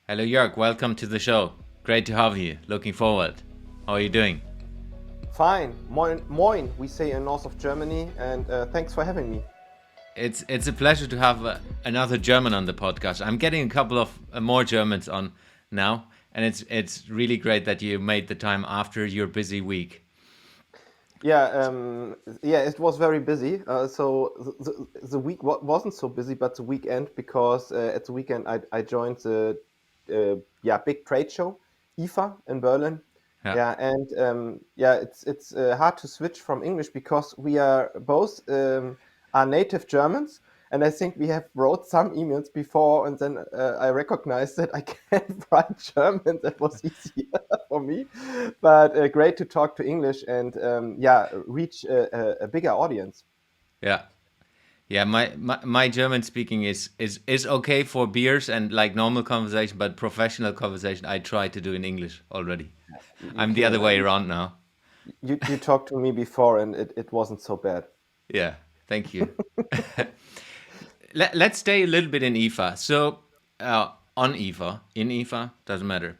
Hello, Jörg. Welcome to the show. Great to have you. Looking forward. How are you doing? Fine. Moin, moin, we say in north of Germany, and thanks for having me. It's a pleasure to have another German on the podcast. I'm getting a couple of more Germans on now, and it's really great that you made the time after your busy week. Yeah, it was very busy. So the week wasn't so busy, but the weekend because at the weekend I joined the big trade show, IFA in Berlin. Yeah. Yeah, and it's hard to switch from English because we are both are native Germans, and I think we have wrote some emails before, and then I recognized that I can't write German. That was easier for me, but great to talk to English and reach a bigger audience. Yeah. Yeah, my German speaking is okay for beers and like normal conversation, but professional conversation I try to do in English already. You I'm the can other way around now. you talked to me before, and it wasn't so bad. Yeah, thank you. Let's stay a little bit in IFA. So, on IFA, in IFA, doesn't matter.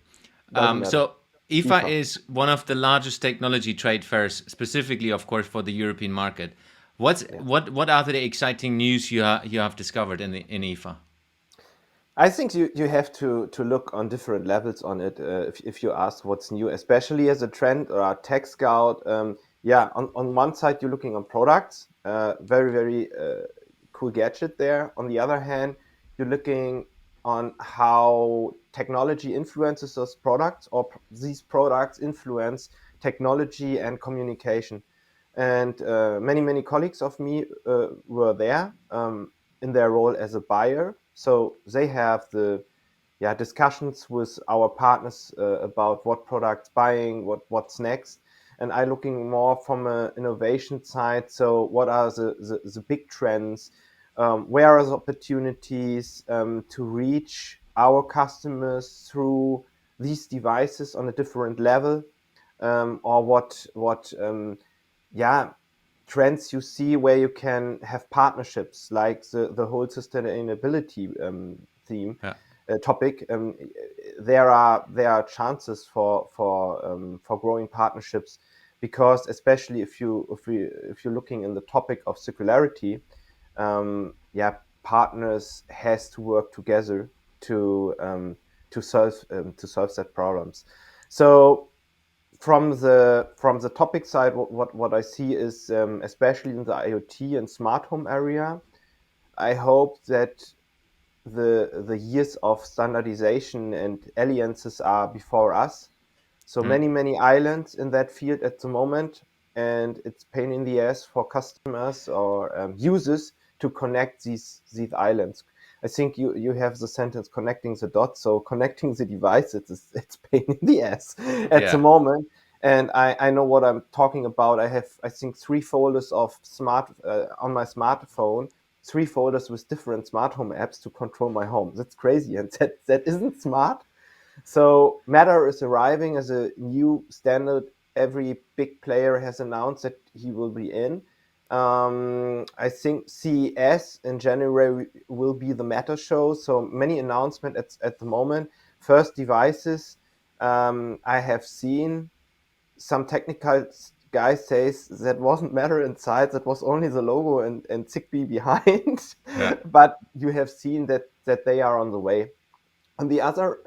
Doesn't matter. So, IFA IFA. is one of the largest technology trade fairs, specifically, of course, for the European market. Yeah. What are the exciting news you have discovered in IFA? I think you have to look on different levels on it if you ask what's new, especially as a trend or a tech scout. On one side, you're looking on products, very cool gadget there. On the other hand, you're looking on how technology influences those products or these products influence technology and communication. And many colleagues of me were there in their role as a buyer. So they have the discussions with our partners about what products buying, what's next. And I looking more from an innovation side. So what are the big trends? Where are the opportunities to reach our customers through these devices on a different level? Or what yeah trends you see where you can have partnerships like the whole sustainability theme Yeah, topic. There are chances for growing partnerships because especially if you're looking in the topic of circularity, partners has to work together to solve that problems. So from the topic side, what I see is especially in the IoT and smart home area, I hope that the years of standardization and alliances are before us. So mm, many islands in that field at the moment, and it's pain in the ass for customers or users to connect these islands. I think you have the sentence connecting the dots. So connecting the devices it's pain in the ass at the yeah, moment. And I know what I'm talking about. I have, I think, three folders of smart on my smartphone, three folders with different smart home apps to control my home. That's crazy, and that isn't smart. So Matter is arriving as a new standard. Every big player has announced that he will be in. I think CES in January will be the Matter show. So many announcements at the moment. First devices I have seen. Some technical guy says that wasn't Matter inside. That was only the logo and Zigbee behind. yeah. But you have seen that they are on the way. On the other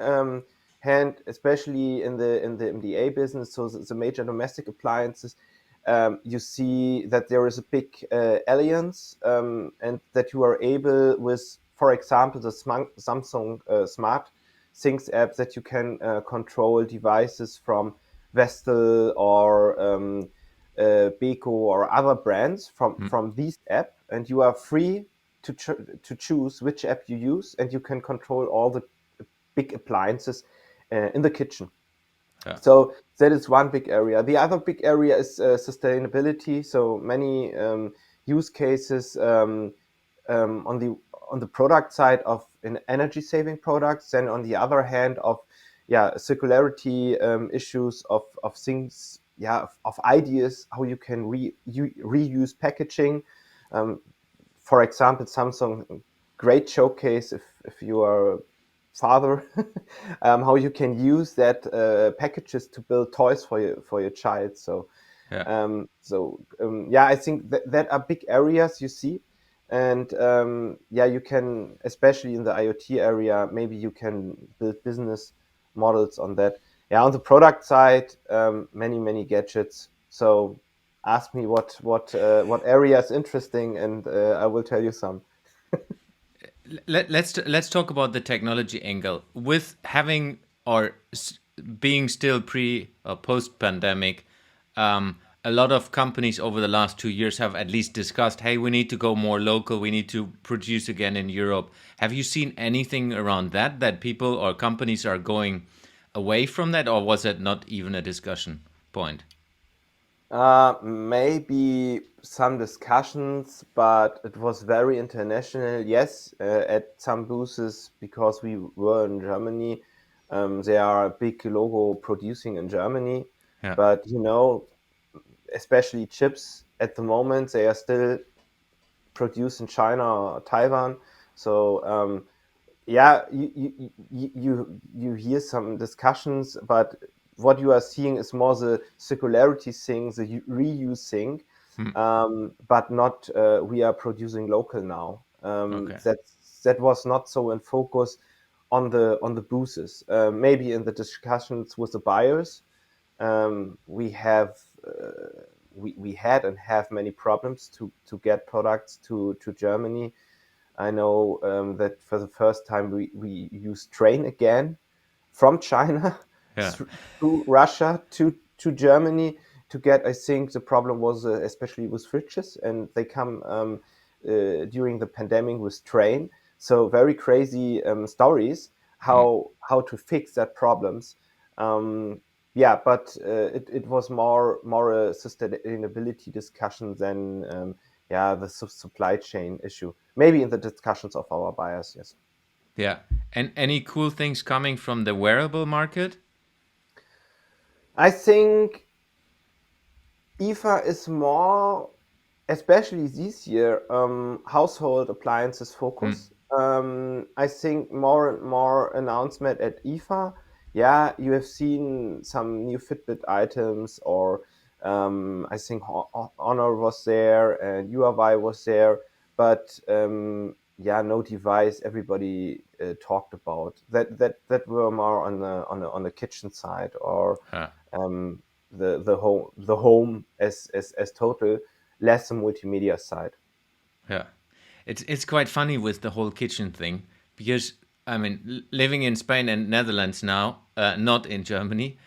hand, especially in the MDA business, so the major domestic appliances, you see that there is a big alliance, and that you are able with, for example, the Samsung Smart Things app, that you can control devices from Vestel or Beko or other brands Mm. from these app, and you are free to choose which app you use, and you can control all the big appliances in the kitchen. Yeah. So that is one big area. The other big area is sustainability. So many use cases on the product side of in energy saving products, and on the other hand of circularity issues of things, of ideas how you can reuse packaging. Um, for example, Samsung, great showcase if you are father, how you can use that packages to build toys for your child. So Yeah. yeah, I think that are big areas you see, and yeah, you can, especially in the IoT area, maybe you can build business models on that. Yeah, on the product side, many gadgets. So ask me what area is interesting, and I will tell you some. Let's talk about the technology angle with having or being still pre or post pandemic. A lot of companies over the last 2 years have at least discussed, hey, we need to go more local, we need to produce again in Europe. Have you seen anything around that people or companies are going away from that, or was it not even a discussion point? Maybe some discussions, but it was very international. Yes, at some booths, because we were in Germany, they are a big logo producing in Germany. Yeah. But especially chips at the moment, they are still produced in China or Taiwan. So yeah, you hear some discussions, but what you are seeing is more the circularity thing, the reuse thing, Hmm. but not we are producing local now. Okay. That was not so in focus on the booths. Maybe in the discussions with the buyers, we have. We had and have many problems to get products to Germany. I know that for the first time we used train again from China Yeah. through Russia to Germany to get. I think the problem was especially with fridges, and they come during the pandemic with train. So very crazy stories Hmm. how to fix that problems. Um, yeah, but it was more a sustainability discussion than yeah, the supply chain issue. Maybe in the discussions of our buyers, yes. Yeah. And any cool things coming from the wearable market? I think IFA is more, especially this year, household appliances Hmm. focus. I think more and more announcement at IFA. Yeah, you have seen some new Fitbit items, or I think Honor was there and URY was there, but yeah, no device. Everybody talked about that were more on the kitchen side, or Yeah. um, the home as total, less the multimedia side. Yeah. It's quite funny with the whole kitchen thing because I mean living in Spain and Netherlands now, not in Germany.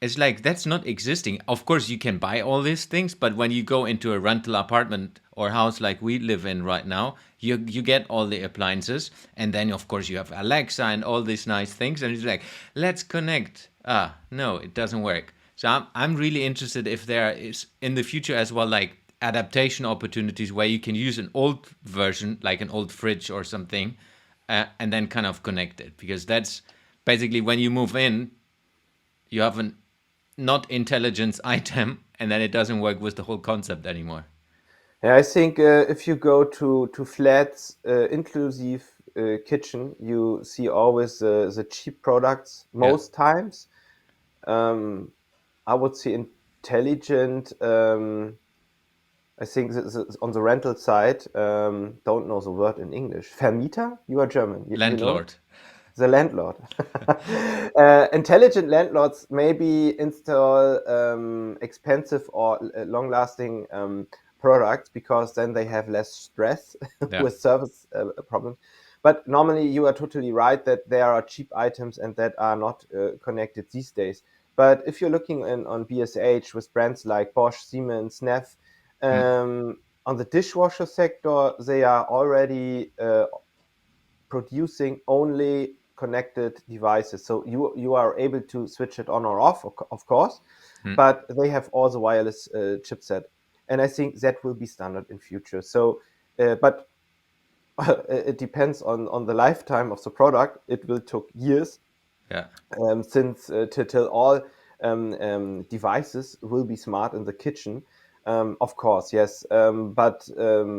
It's like that's not existing. Of course, you can buy all these things, but when you go into a rental apartment or house like we live in right now, you get all the appliances, and then of course you have Alexa and all these nice things, and it's like let's connect. Ah, no, it doesn't work. So I'm really interested if there is in the future as well, like adaptation opportunities where you can use an old version, like an old fridge or something, and then kind of connect it. Because that's basically when you move in, you have an not intelligence item, and then it doesn't work with the whole concept anymore. Yeah, I think if you go to flats inclusive kitchen, you see always the cheap products Yeah. most times. Um, I would say intelligent. I think on the rental side, don't know the word in English. Vermieter? You are German. You know it? Landlord. The landlord. Intelligent landlords maybe install expensive or long-lasting products, because then they have less stress Yeah. with service problems. But normally, you are totally right that there are cheap items and that are not connected these days. But if you're looking on BSH with brands like Bosch, Siemens, Neff, Hmm. on the dishwasher sector, they are already producing only connected devices. So you are able to switch it on or off, of course, Hmm. but they have all the wireless chipset, and I think that will be standard in future. So, but it depends on the lifetime of the product. It will take years Yeah. since till all devices will be smart in the kitchen. Of course, yes, but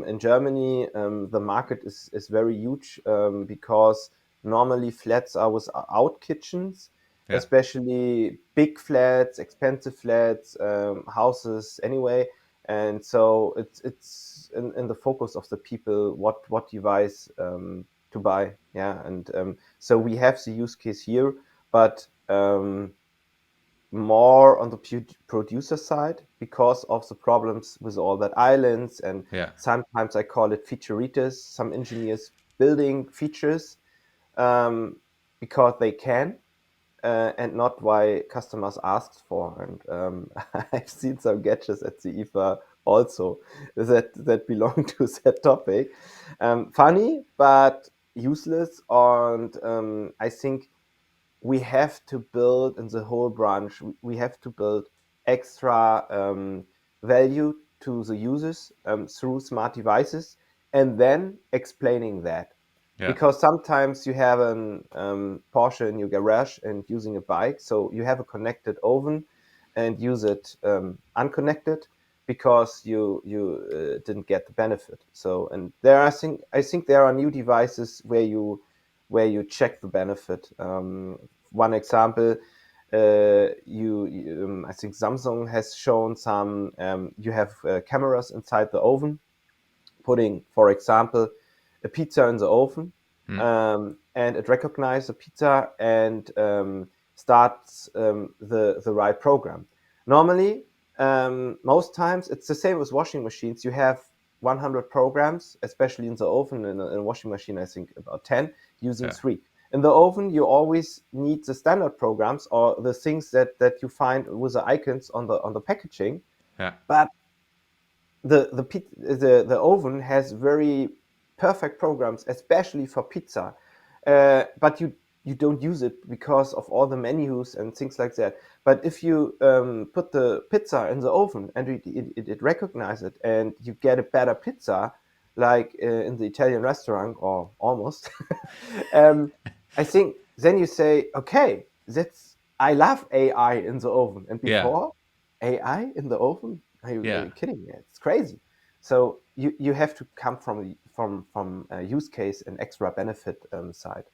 in Germany, the market is very huge, because Normally, flats are without kitchens, Yeah. especially big flats, expensive flats, houses anyway. And so it's in the focus of the people what device to buy. Yeah, and so we have the use case here, but more on the producer side because of the problems with all that islands, and Yeah. sometimes I call it featureitis, some engineers building features um, because they can, and not why customers asked for. And I've seen some gadgets at the IFA also that belong to that topic. Funny, but useless. And I think we have to build in the whole branch, we have to build extra value to the users through smart devices, and then explaining that. Yeah. Because sometimes you have an Porsche in your garage and using a bike, so you have a connected oven and use it unconnected because you didn't get the benefit. So, and there I think there are new devices where you check the benefit. One example, I think Samsung has shown some. You have cameras inside the oven, putting, for example, a pizza in the oven, Mm. and it recognizes the pizza and starts the right program. Normally, most times it's the same with washing machines. You have 100 programs, especially in the oven. In a washing machine, I think about 10, using Yeah. three. In the oven, you always need the standard programs or the things that you find with the icons on the packaging. Yeah. But the oven has very perfect programs, especially for pizza. But you don't use it because of all the menus and things like that. But if you put the pizza in the oven and it recognizes it, and you get a better pizza, like in the Italian restaurant or almost, um, I think then you say, okay, that's I love AI in the oven. And Yeah. before, AI in the oven? Are Yeah. you kidding me? It's crazy. So you have to come from a use case and extra benefit side.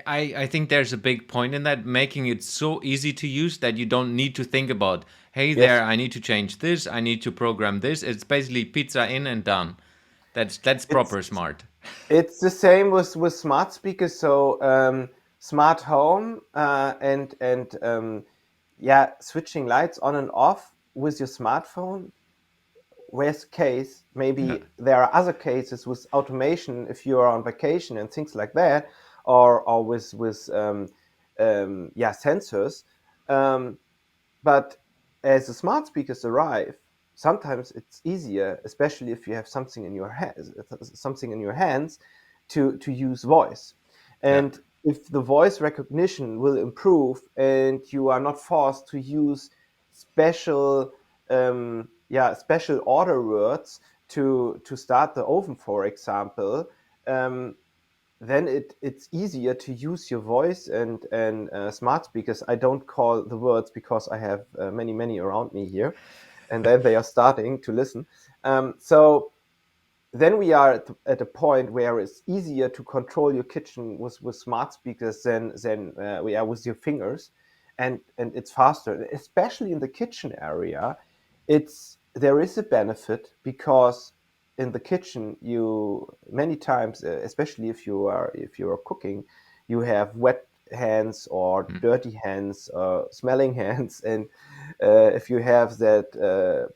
I think there's a big point in that, making it so easy to use that you don't need to think about, hey there, Yes, I need to change this, I need to program this. It's basically pizza in and done. That's it's proper smart. it's the same with smart speakers. So smart home and yeah, switching lights on and off with your smartphone. Worst case, Yeah. maybe there are other cases with automation if you are on vacation and things like that, or with yeah, sensors. Um, but as the smart speakers arrive, sometimes it's easier, especially if you have something in your hands, to use voice. Yeah. And if the voice recognition will improve, and you are not forced to use special special order words to start the oven, for example, um, then it's easier to use your voice and smart speakers. I don't call the words because I have many around me here, and then they are starting to listen. So then we are at a point where it's easier to control your kitchen with smart speakers than we are with your fingers, and it's faster, especially in the kitchen area. It's there is a benefit because in the kitchen you many times, especially if you are cooking, you have wet hands or Mm. dirty hands, smelling hands, and if you have that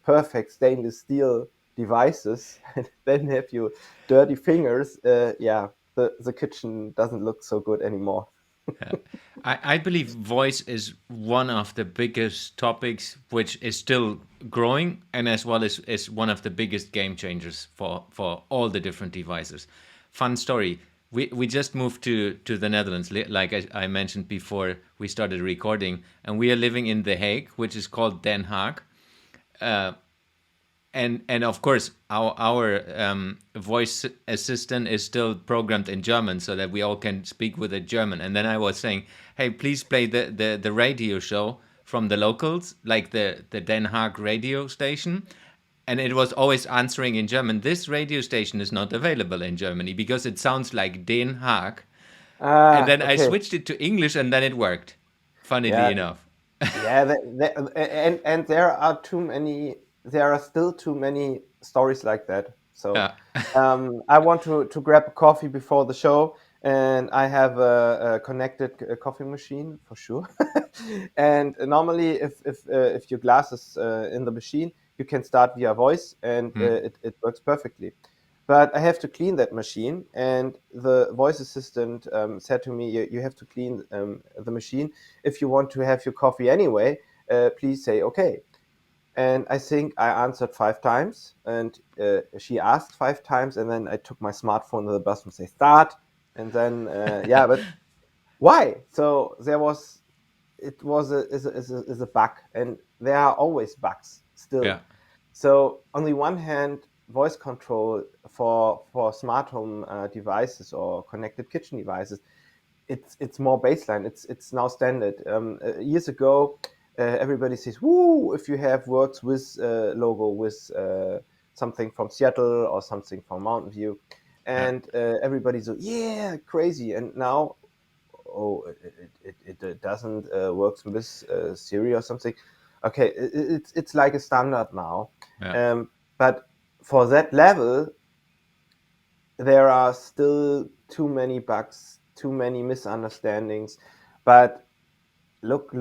perfect stainless steel devices and then have you dirty fingers, yeah, the kitchen doesn't look so good anymore. Yeah. I believe voice is one of the biggest topics which is still growing, and as well as is one of the biggest game changers for all the different devices. Fun story. We just moved to the Netherlands, like I mentioned before we started recording, and we are living in The Hague, which is called Den Haag. And of course our voice assistant is still programmed in German so that we all can speak with it German. And then I was saying, hey, please play the radio show from the locals, like the Den Haag radio station. And it was always answering in German. This radio station is not available in Germany because it sounds like Den Haag. And then I Okay. switched it to English, and then it worked. Funnily Yeah. enough. Yeah. And there are too many. There are still too many stories like that. So Yeah. I want to grab a coffee before the show, and I have a connected coffee machine for sure. And normally, if your glass is in the machine, you can start via voice, and Hmm. it works perfectly. But I have to clean that machine, and the voice assistant said to me, "You have to clean the machine. If you want to have your coffee anyway, please say okay." And I think I answered 5 times, and she asked 5 times, and then I took my smartphone to the bus and say start, and then yeah, but why? So there was it was is a bug, and there are always bugs still. Yeah. So on the one hand, voice control for smart home devices or connected kitchen devices, it's more baseline. It's now standard. Years ago, everybody says, "Woo!" if you have works with logo with something from Seattle or something from Mountain View, Yeah. and everybody's like, "Yeah, crazy!" And now, oh, it doesn't works with Siri or something. Okay, it's like a standard now, Yeah. um, but for that level, there are still too many bugs, too many misunderstandings. But look,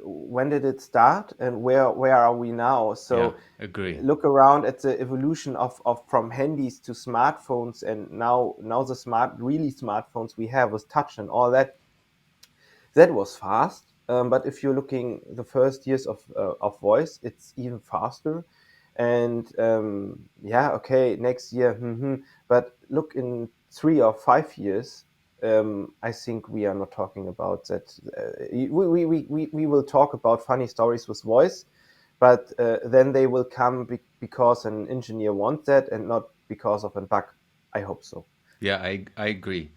when did it start, and where are we now? Yeah. So Agree. look around at the evolution of from handies to smartphones, and now the really smartphones we have with touch and all that. That was fast. But if you're looking the first years of voice, it's even faster. And yeah, okay, next year, but look in 3 or 5 years. I think we are not talking about that. We will talk about funny stories with voice, but then they will come because an engineer wants that and not because of a bug. I hope so. Yeah, I agree.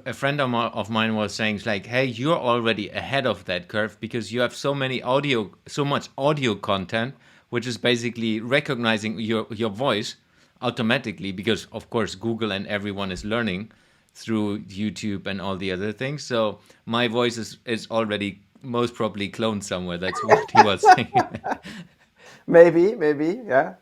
A friend of mine was saying it's like, hey, you're already ahead of that curve because you have so much audio content, which is basically recognizing your voice automatically because of course Google and everyone is learning through YouTube and all the other things. So my voice is already most probably cloned somewhere. That's what he was saying. Maybe, yeah.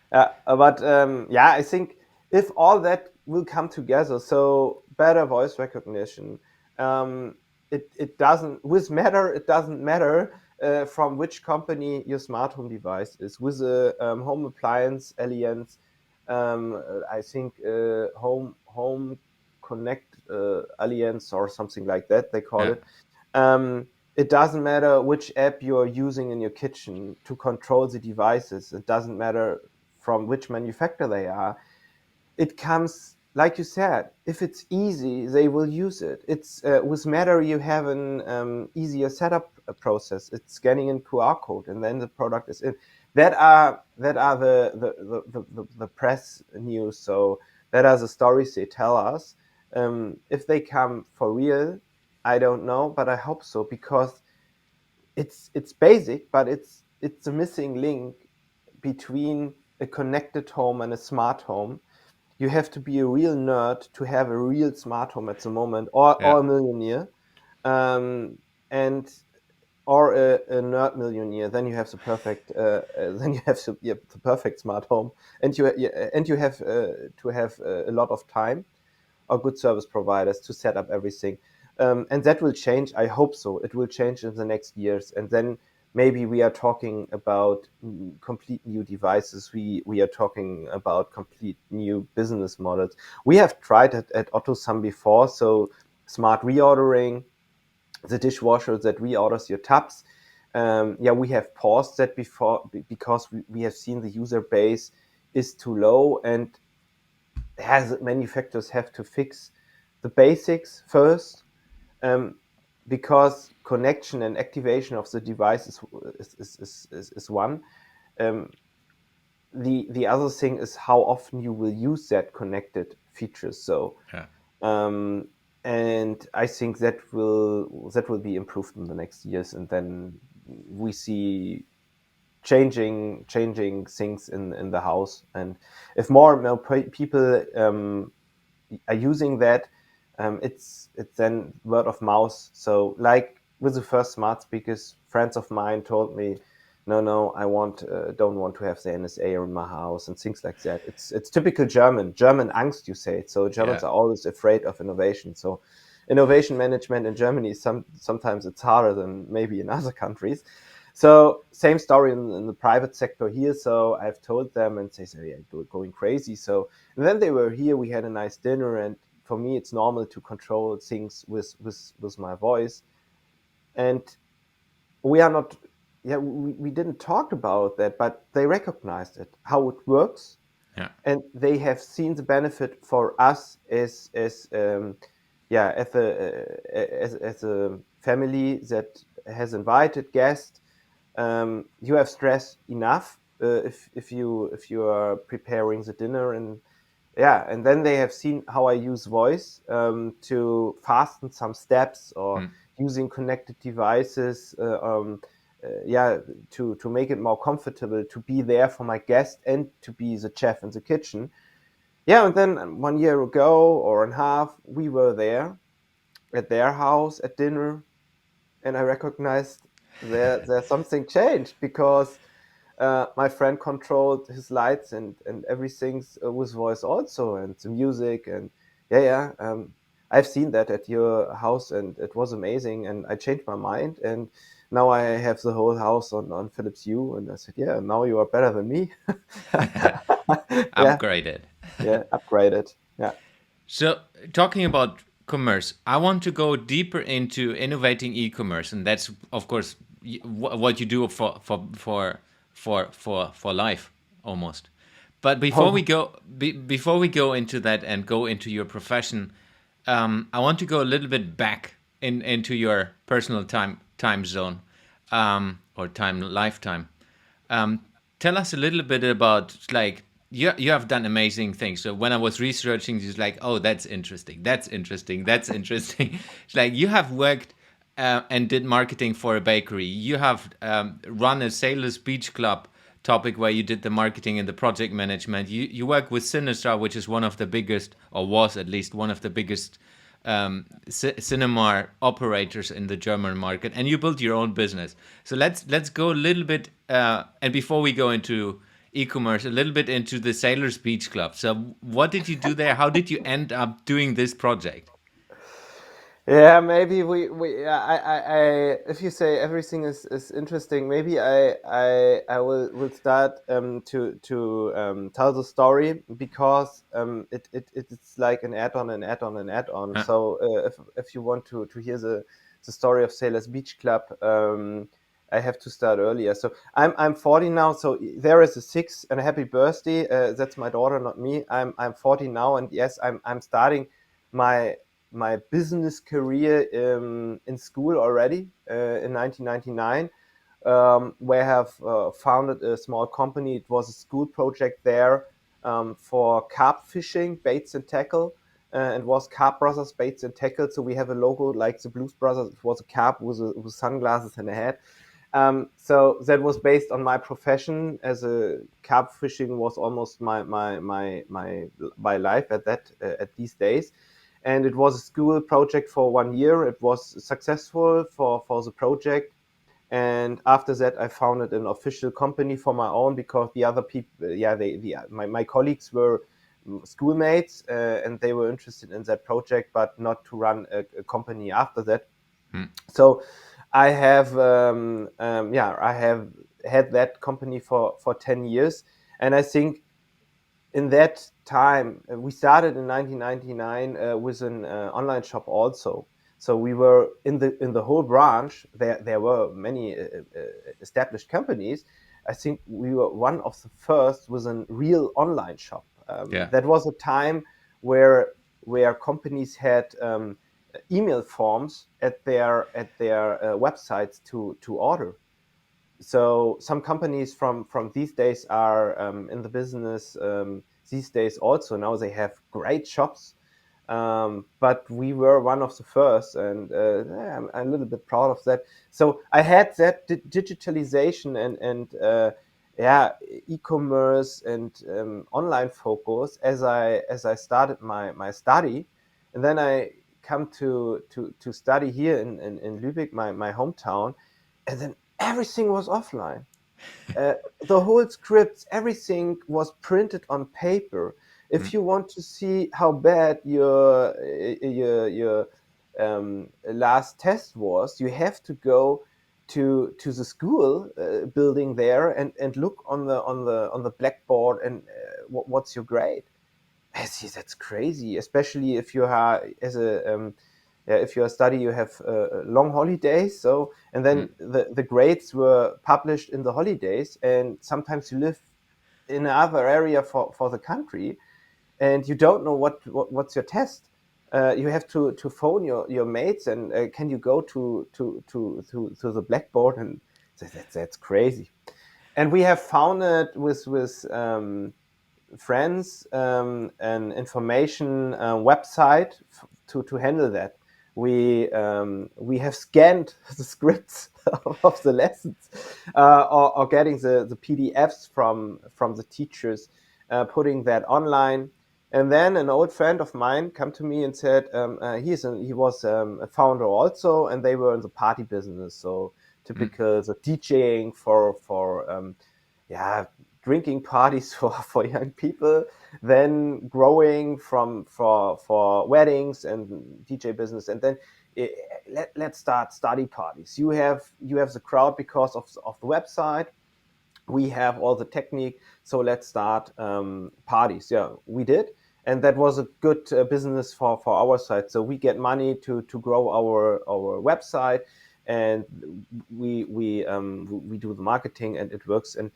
But yeah, I think if all that will come together, so better voice recognition, um, it doesn't with matter. It doesn't matter from which company your smart home device is. With a home appliance alliance, I think home connect alliance or something like that they call Yeah, it. Um, it doesn't matter which app you're using in your kitchen to control the devices. It doesn't matter from which manufacturer they are. It comes, like you said, if it's easy, they will use it. It's with Matter, you have an easier setup process. It's scanning in QR code, and then the product is in. That are the press news. So that are the stories they tell us. If they come for real, I don't know, but I hope so because it's basic, but it's a missing link between a connected home and a smart home. You have to be a real nerd to have a real smart home at the moment, yeah, or a millionaire, and or a nerd millionaire. Then you have the perfect. Then you have the perfect smart home, and you have to have a lot of time or good service providers to set up everything. And that will change. I hope so. It will change in the next years, and then maybe we are talking about complete new devices. We are talking about complete new business models. We have tried it at Ottosam before, so smart reordering, the dishwasher that reorders your tubs. Yeah, we have paused that before because we have seen the user base is too low, and has manufacturers have to fix the basics first, um, because connection and activation of the device is one. Um, the other thing is how often you will use that connected features. So yeah. um, and I think that will be improved in the next years, and then we see changing things in the house. And if more and more people are using that, it's then word of mouth. So like with the first smart speakers, friends of mine told me, no, I don't want to have the NSA in my house and things like that. It's typical German angst, you say. So Germans Yeah. are always afraid of innovation. So innovation management in Germany is sometimes it's harder than maybe in other countries. So same story in the private sector here. So I've told them, and they say, yeah, going crazy. So and then they were here. We had a nice dinner, and for me, it's normal to control things with my voice. And we are not, yeah, we didn't talk about that, but they recognized it, how it works, Yeah. and they have seen the benefit for us as yeah, as a family that has invited guests. You have stress enough if you are preparing the dinner, and yeah, and then they have seen how I use voice to fasten some steps, or Hmm. using connected devices, yeah, to make it more comfortable to be there for my guest and to be the chef in the kitchen. Yeah, and then 1 year ago or a half, we were there at their house at dinner, and I recognized there's something changed, because my friend controlled his lights and everything with voice also, and the music, and I've seen that at your house, and it was amazing, and I changed my mind, and now I have the whole house on Philips Hue, and I said, yeah, now you are better than me. Yeah, Upgraded. yeah, upgraded. Yeah. So, talking about commerce, I want to go deeper into innovating e-commerce, and that's of course what you do for life almost. But Oh, before we go into that and go into your profession, I want to go a little bit back into your personal time zone, or time lifetime. Um, Tell us a little bit about, like, you have done amazing things. So when I was researching, it's like, oh, that's interesting, that's interesting, that's interesting. It's like you have worked and did marketing for a bakery. You have run a sailors beach club topic where you did the marketing and the project management. You work with Sinistra, which is one of the biggest, or was at least one of the biggest cinema operators in the German market, and you built your own business. So let's go a little bit, and before we go into e-commerce, a little bit into the Sailors Beach Club. So what did you do there? How did you end up doing this project? yeah, maybe we if you say everything is interesting, maybe I will start to tell the story, because it's like an add-on, an add-on, an add-on. Huh? So if you want to hear the story of Sailors Beach Club, I have to start earlier. So I'm 40 now. So there is a six, and a happy birthday. That's my daughter, not me. I'm 40 now, and yes, I'm starting my my business career in school already in 1999, where I have founded a small company. It was a school project there for carp fishing, baits and tackle. It was Carp Brothers Baits and Tackle. So we have a logo like the Blues Brothers. It was a carp with sunglasses and a hat. So that was based on my profession, as a carp fishing was almost my life at these days, and it was a school project for 1 year. It was successful for the project, and after that, I founded an official company for my own, because the other people, yeah, my colleagues were schoolmates, and they were interested in that project, but not to run a company after that. Hmm. So I have had that company for 10 years, and I think in that time, we started in 1999 with an online shop also. So we were in the whole branch. There were many established companies. I think we were one of the first with a real online shop. Yeah. That was a time where companies had email forms at their websites to order. So some companies from these days are in the business these days also. Now they have great shops, but we were one of the first, and I'm a little bit proud of that. So I had that digitalization and e-commerce and online focus as I started my study, and then I come to study here in Lübeck, my hometown, and then everything was offline. The whole scripts, everything was printed on paper. If Mm, you want to see how bad your last test was, you have to go to the school building there and look on the blackboard and what's your grade. I see, that's crazy, especially if you are as a if you are study, you have long holidays. So, and mm, then the grades were published in the holidays, and sometimes you live in another area for the country, and you don't know what's your test. You have to phone your mates and can you go to the blackboard, and that's crazy. And we have found it with friends an information website to handle that. We have scanned the scripts of the lessons, or getting the PDFs from the teachers, putting that online. And then an old friend of mine come to me and said he was a founder also, and they were in the party business, so mm. typical the DJing for yeah, drinking parties for young people, then growing from for weddings and DJ business, and then eh, let's start study parties. You have the crowd because of the website. We have all the technique, so let's start parties. Yeah, we did, and that was a good business for our side. So we get money to grow our website, and we do the marketing, and it works. And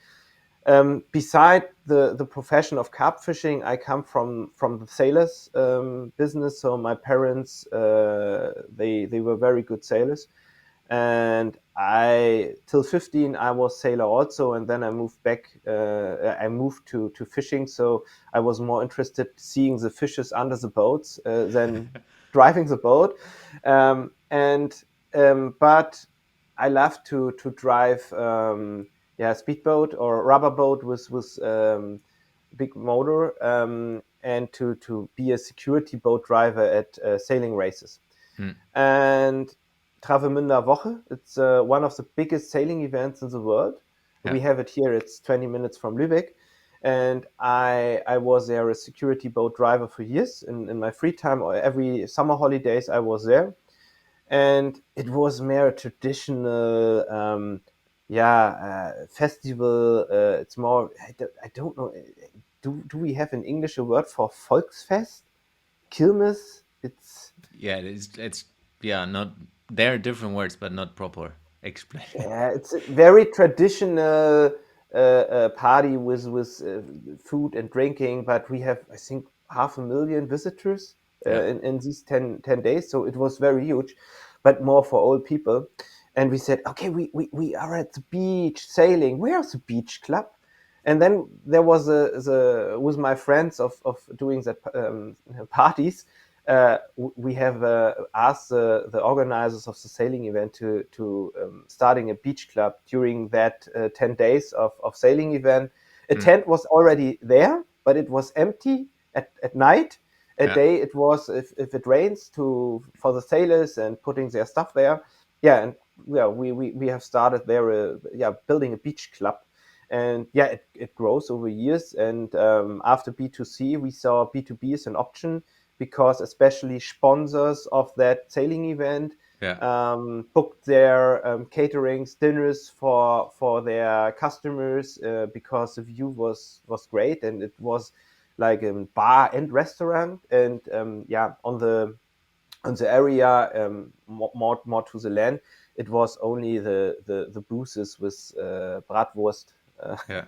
beside the profession of carp fishing, I come from the sailors business. So my parents they were very good sailors, and I till 15 I was sailor also, and then I moved back. I moved to fishing, so I was more interested seeing the fishes under the boats than driving the boat. And but I love to drive speedboat or rubber boat with big motor, and to be a security boat driver at sailing races. Mm. And Travemünder Woche, it's one of the biggest sailing events in the world. Yeah. We have it here. It's 20 minutes from Lübeck. And I was there a security boat driver for years in my free time, or every summer holidays I was there. And it was more a traditional festival. It's more, I don't know, do we have in English a word for Volksfest? Kirmes? It's Yeah, it's yeah, not there are different words, but not proper explaining. Yeah, it's a very traditional party with food and drinking, but we have, I think, 500,000 visitors Yeah. in these 10 days. So it was very huge, but more for old people. And we said, okay, we are at the beach sailing. Where's the beach club? And then there was with my friends of doing that parties. We have asked the organizers of the sailing event to starting a beach club during that 10 days of sailing event. A Mm. tent was already there, but it was empty at night. At Yeah. day it was, if it rains, to for the sailors and putting their stuff there. Yeah, and yeah, we have started there building a beach club. And yeah, it grows over years. And after B2C, we saw B2B as an option, because especially sponsors of that sailing event Yeah. booked their caterings, dinners for their customers, because the view was great, and it was like a bar and restaurant. And on the area, more to the land, it was only the booths with bratwurst, uh, Yeah.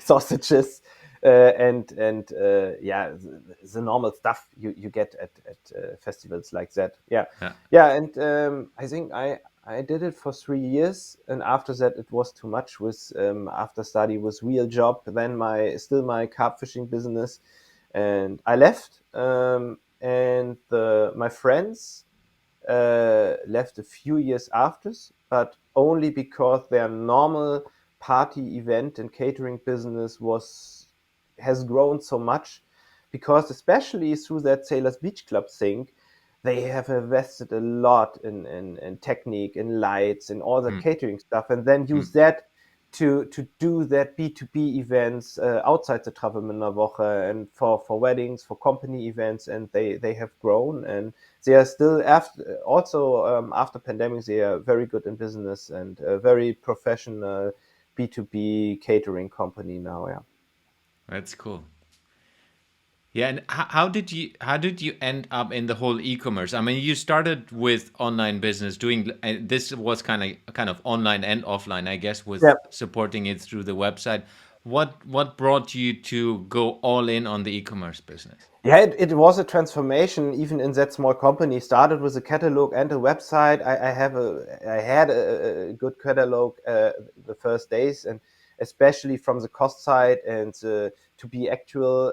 sausages, and the normal stuff you get at festivals like that. Yeah, Yeah. yeah, and I think I did it for 3 years, and after that it was too much. With after study was real job, then my carp fishing business, and I left. And my friends left a few years after, but only because their normal party event and catering business has grown so much, because especially through that Sailors Beach Club thing, they have invested a lot in technique, in lights, and all that Mm. catering stuff, and then Mm. use that to do that B2B events outside the Woche, and for weddings, for company events, and they have grown, and they are still after pandemic, they are very good in business, and a very professional B2B catering company now. Yeah. That's cool. Yeah, and how did you end up in the whole e-commerce? I mean, you started with online business, doing this was kind of online and offline, I guess, with Yeah. supporting it through the website. What brought you to go all in on the e-commerce business? Yeah, it was a transformation even in that small company. Started with a catalog and a website. I had a good catalog the first days, and especially from the cost side, and to be actual,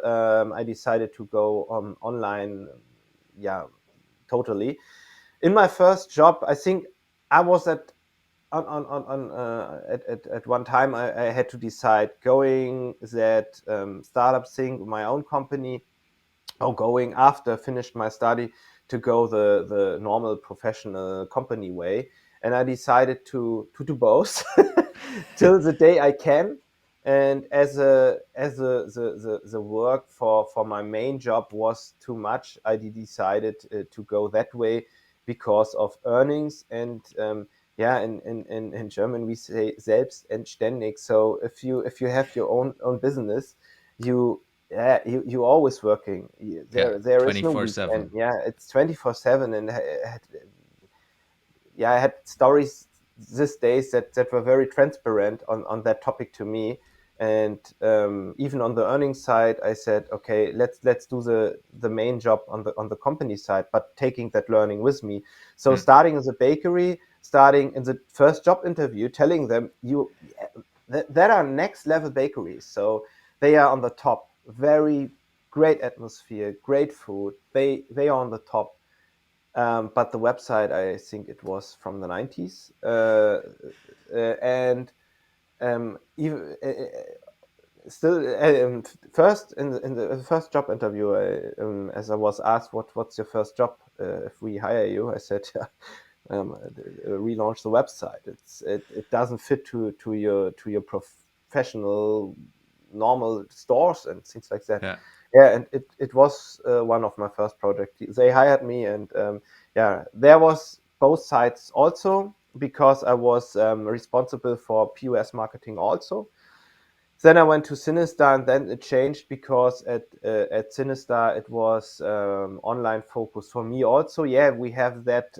I decided to go online. Yeah, totally. In my first job, I think I was at one time, I had to decide going that startup thing, my own company, going after finished my study to go the normal professional company way, and I decided to do both till the day I can. And as the work for my main job was too much, I decided to go that way because of earnings. And yeah, in German we say selbstständig. So if you have your own business, you yeah, you always working. Yeah, There is no weekend. 24/7. Yeah, it's 24/7, and yeah, I had stories these days that were very transparent on that topic to me. And even on the earnings side, I said, okay, let's do the main job on the company side, but taking that learning with me. So Mm. starting as a bakery, starting in the first job interview, telling them that are next level bakeries. So they are on the top, very great atmosphere, great food. They are on the top. But the website, I think it was from the 90s. And even still, first in the first job interview, as I was asked, what's your first job if we hire you, I said, relaunch the website. It doesn't fit to your professional normal stores and things like that. Yeah. Yeah, and it was one of my first projects. They hired me, and yeah, there was both sides also, because I was responsible for POS marketing also. Then I went to Sinistar, and then it changed, because at Sinistar it was online focus for me also. Yeah, we have that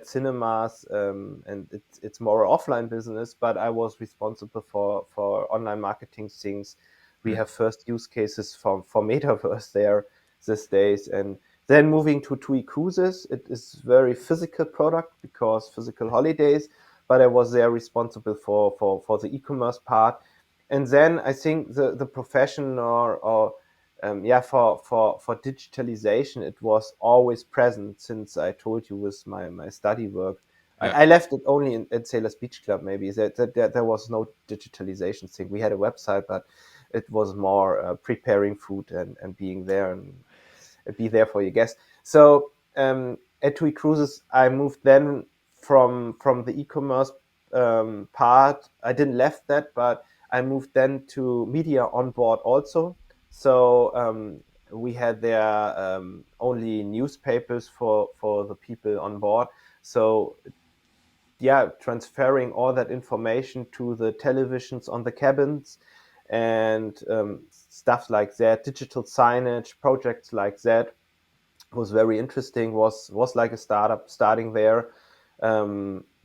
cinemas, and it's more offline business, but I was responsible for online marketing things. We Mm. have first use cases for metaverse there these days. And then moving to TUI Cruises, it is very physical product, because physical holidays, but I was there responsible for the e-commerce part. And then I think the profession, or yeah, for digitalization, it was always present, since I told you with my study work. Yeah. I left it only at Sailors Beach Club. Maybe that there was no digitalization thing. We had a website, but it was more preparing food, and being there, and be there for your guests. So at TUI Cruises, I moved then from the e-commerce part. I didn't left that, but I moved then to media on board also. So we had there only newspapers for the people on board. So yeah, transferring all that information to the televisions on the cabins, and stuff like that, digital signage, projects like that, was very interesting. Was like a startup starting there.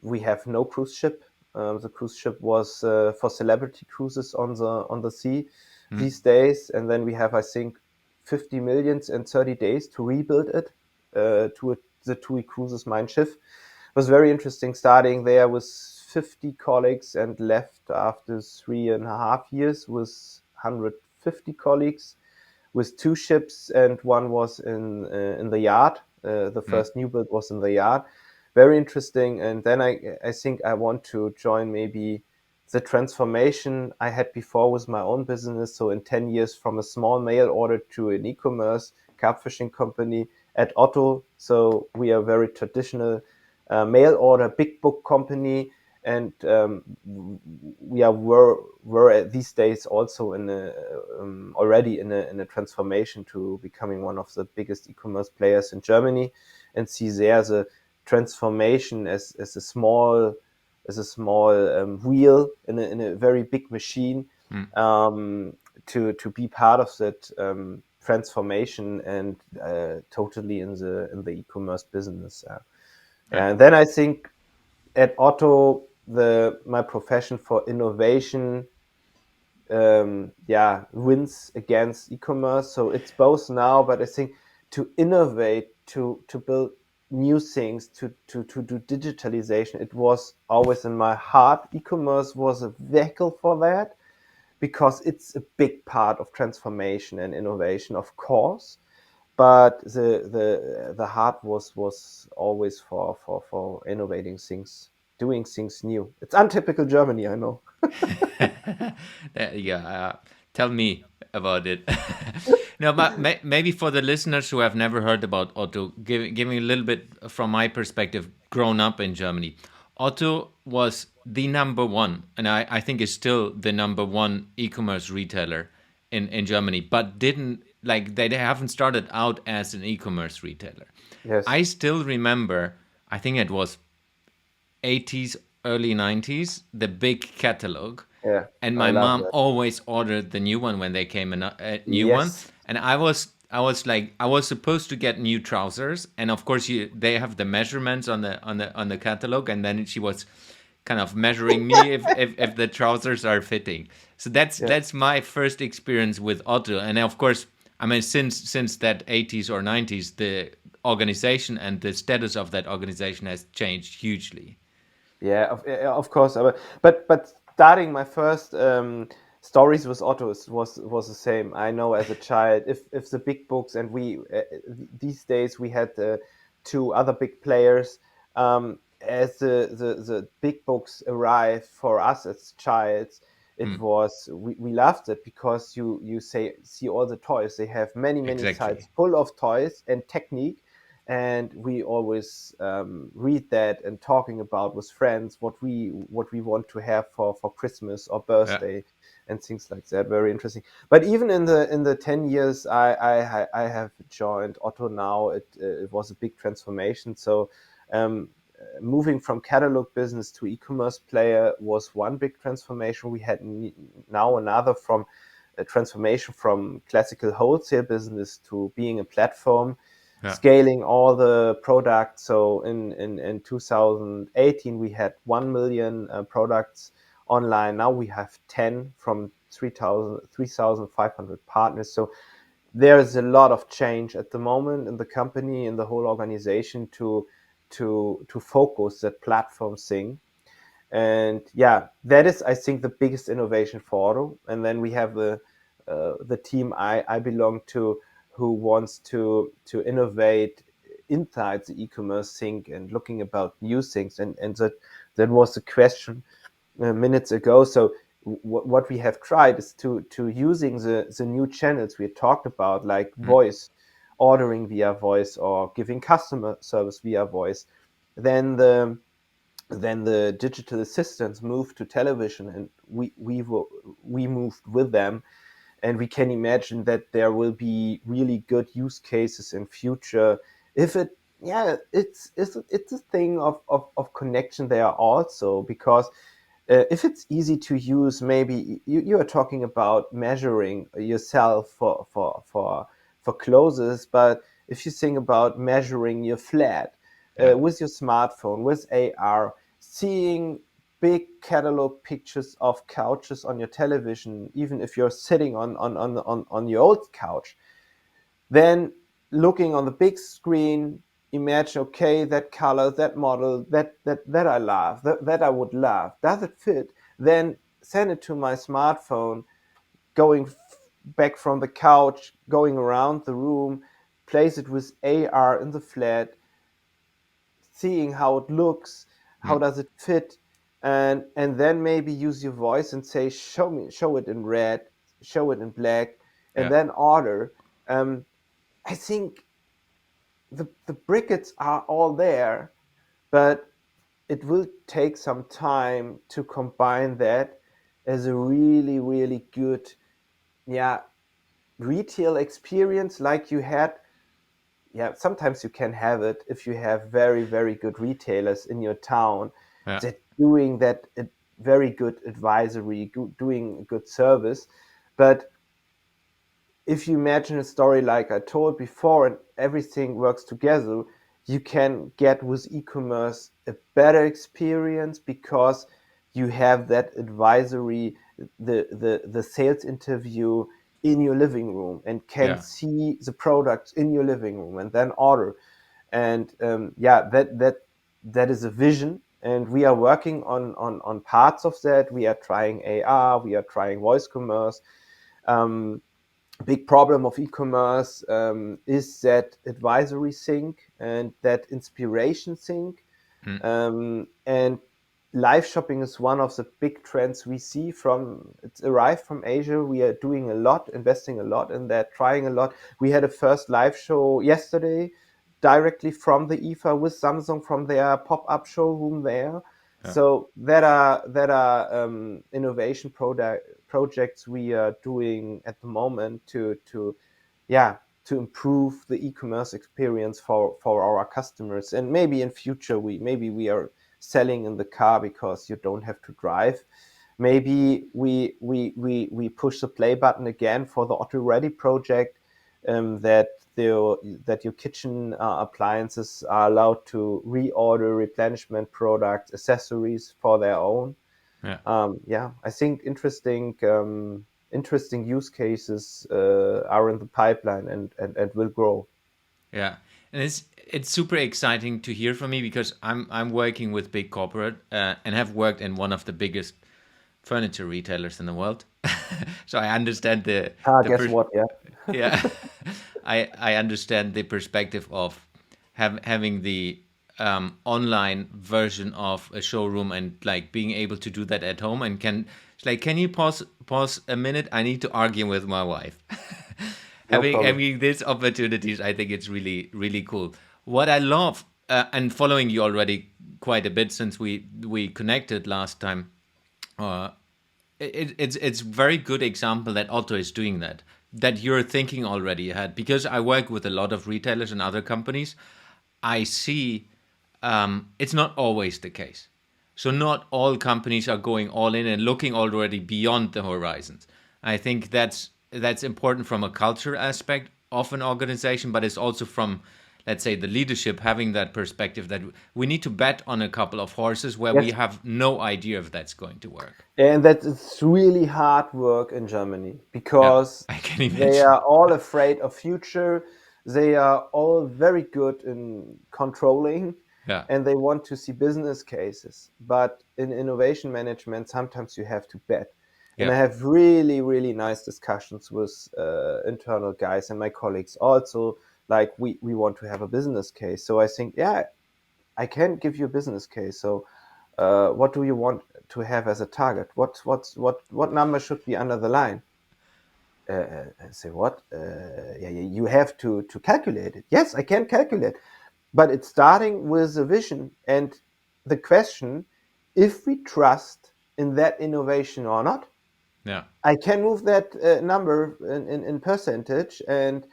We have no cruise ship. The cruise ship was for celebrity cruises on the sea Mm. these days, and then we have, I think, 50 millions in 30 days to rebuild it the TUI Cruises Mein Schiff. It was very interesting starting there with 50 colleagues, and left after 3.5 years with 150 colleagues, with two ships, and one was in the yard. The Mm. first new build was in the yard. Very interesting. And then I think I want to join maybe the transformation I had before with my own business. So in 10 years, from a small mail order to an e-commerce carp fishing company at Otto. So we are very traditional mail order big book company, and we are were at these days also in a already in a transformation to becoming one of the biggest e-commerce players in Germany, and see there the transformation as a small wheel in a very big machine, Mm. to be part of that transformation, and totally in the e-commerce business. Yeah. And then I think at Otto, my profession for innovation, wins against e-commerce. So it's both now, but I think to innovate, to build new things, to do digitalization, it was always in my heart. E-commerce was a vehicle for that, because it's a big part of transformation and innovation, of course. But the heart was always for innovating things, doing things new. It's untypical Germany, I know. Yeah, tell me about it. No, but maybe for the listeners who have never heard about Otto, give me a little bit from my perspective, grown up in Germany. Otto was the number one, and I think is still the number one e-commerce retailer in Germany, but didn't like they haven't started out as an e-commerce retailer. Yes. I still remember, I think it was 80s, early 90s, the big catalog. Yeah, And I my love mom that. always ordered the new one when they came in a new one. Yes. And I was like I was supposed to get new trousers, and of course they have the measurements on the catalog, and then she was kind of measuring me if the trousers are fitting. So that's Yeah. that's my first experience with Otto. And of course, I mean, since that 80s or 90s, the organization and the status of that organization has changed hugely. Yeah, of course. But starting my first stories with Ottos was the same. I know as a child, if the big books, and we these days we had two other big players. As the big books arrived for us as childs, it Mm, was we loved it, because you see all the toys. They have many exactly. sites full of toys and technique, and we always read that and talking about with friends what we want to have for Christmas or Yeah. birthday, and things like that. Very interesting. But even in the 10 years I have joined Otto now, it was a big transformation. So moving from catalog business to e-commerce player was one big transformation. We had now another, from a transformation from classical wholesale business to being a platform, Yeah. scaling all the products. So in 2018, we had 1 million products online. Now we have 10 from 3,500 partners. So there is a lot of change at the moment in the company, in the whole organization, to focus that platform thing. And yeah, that is, I think, the biggest innovation for Auto. And then we have the team I belong to, who wants to innovate inside the e-commerce thing and looking about new things. And that was the question minutes ago. So what we have tried is to using the new channels we talked about, like Mm, voice, ordering via voice, or giving customer service via voice. Then the then the digital assistants moved to television, and we moved with them. And we can imagine that there will be really good use cases in future, if it yeah it's a thing of connection there also, because if it's easy to use, maybe you are talking about measuring yourself for clothes. But if you think about measuring your flat yeah. with your smartphone, with AR, seeing big catalog pictures of couches on your television, even if you're sitting on your old couch, then looking on the big screen, imagine, okay, that color, that model, that I love, that I would love, does it fit? Then send it to my smartphone, going back from the couch, going around the room, place it with AR in the flat, seeing how it looks, how Mm, does it fit, and then maybe use your voice and say, show it in red, show it in black, and Yeah. then order. I think the briquettes are all there, but it will take some time to combine that as a really, really good, yeah, retail experience like you had. Yeah, sometimes you can have it if you have very, very good retailers in your town Yeah. that doing that very good advisory, doing good service. But if you imagine a story like I told before and everything works together, you can get with e-commerce a better experience because you have that advisory, the sales interview in your living room and can Yeah. see the products in your living room and then order. And yeah, that is a vision. And we are working on parts of that. We are trying AR, we are trying voice commerce. Um, Big problem of e-commerce is that advisory sync and that inspiration sync. Mm. And live shopping is one of the big trends we see from it's arrived from Asia. We are doing a lot, investing a lot in that, trying a lot. We had a first live show yesterday directly from the IFA with Samsung from their pop-up showroom there. Yeah. So that are innovation projects we are doing at the moment to yeah to improve the e-commerce experience for our customers. And maybe in future we are selling in the car because you don't have to drive. Maybe we push the play button again for the Auto Ready project, that your kitchen appliances are allowed to reorder replenishment products, accessories for their own. Yeah. Yeah, I think interesting use cases are in the pipeline and will grow. Yeah, and it's super exciting to hear from me because I'm working with big corporate and have worked in one of the biggest furniture retailers in the world. So I understand the Guess what? Yeah. yeah, I understand the perspective of having the online version of a showroom and like being able to do that at home and can you pause a minute? I need to argue with my wife. No problem. Having these opportunities, I think it's really really cool. What I love and following you already quite a bit since we connected last time. Uh, it's very good example that Otto is doing that. That you're thinking already ahead because I work with a lot of retailers and other companies. I see it's not always the case. So not all companies are going all in and looking already beyond the horizons. I think that's important from a culture aspect of an organization, but it's also from let's say the leadership having that perspective that we need to bet on a couple of horses where we Yes. have no idea if that's going to work. And that it's really hard work in Germany Yeah, because I can they imagine. are all afraid of future. They are all very good in controlling Yeah, and they want to see business cases. But in innovation management, sometimes you have to bet. And yeah, I have really, really nice discussions with internal guys and my colleagues also. Like we want to have a business case. So I think, yeah, I can give you a business case. So what do you want to have as a target? What number should be under the line? I say what? Yeah, you have to calculate it. Yes, I can calculate, but it's starting with a vision and the question: if we trust in that innovation or not. yeah, I can move that number in percentage and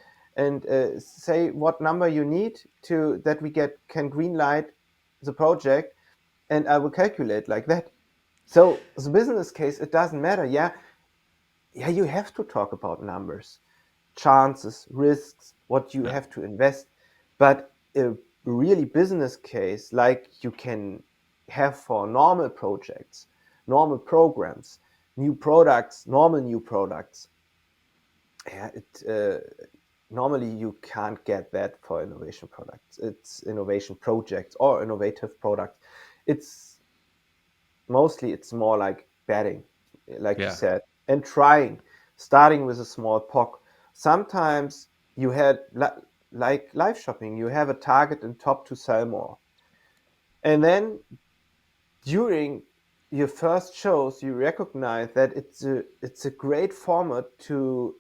say what number you need to that we get can green light the project, and I will calculate like that. So the business case, it doesn't matter. Yeah, you have to talk about numbers, chances, risks, what you yeah, have to invest. But a really business case like you can have for normal projects, normal programs, new products, normal new products. Yeah, normally you can't get that for innovation products. It's innovation projects or innovative products. It's mostly it's more like betting, like you yeah, said, and trying, starting with a small POC. Sometimes you had like live shopping, you have a target in top to sell more, and then during your first shows, you recognize that it's a great format to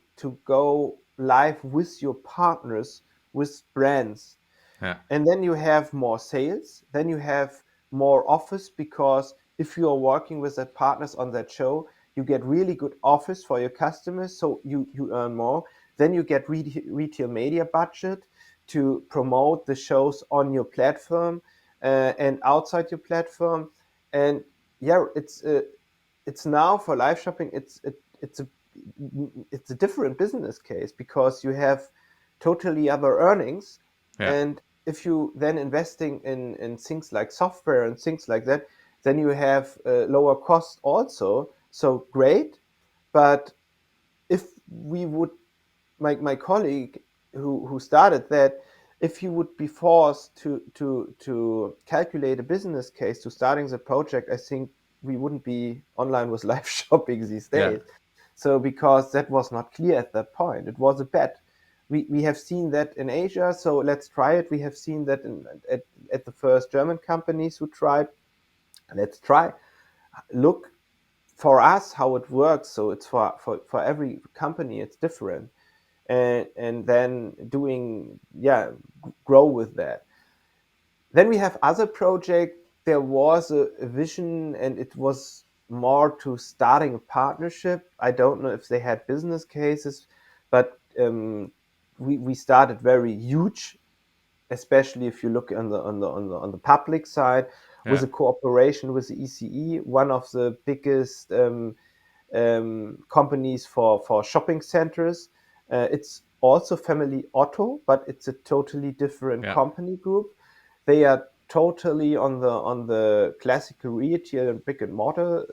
go live with your partners, with brands, Yeah. and then you have more sales, then you have more offers, because if you are working with the partners on that show, you get really good offers for your customers, so you earn more. Then you get retail media budget to promote the shows on your platform, and outside your platform. And yeah, it's now for live shopping, it's a different business case, because you have totally other earnings. Yeah. And if you then investing in things like software and things like that, then you have lower cost also. So great. But if we would, my colleague who started that, if you would be forced to calculate a business case to starting the project, I think we wouldn't be online with live shopping these Yeah. days. So because that was not clear at that point, it was a bet. We have seen that in Asia, so let's try it. We have seen that at the first German companies who tried. Let's try. Look, for us how it works. So it's for every company it's different, and then doing, yeah, grow with that. Then we have other project. There was a vision, and it was more to starting a partnership. I don't know if they had business cases, but we started very huge, especially if you look on the public side, with Yeah. a cooperation with the ECE, one of the biggest companies for shopping centers. It's also family Otto, but it's a totally different Yeah. company group. They are totally on the classical retail and brick and mortar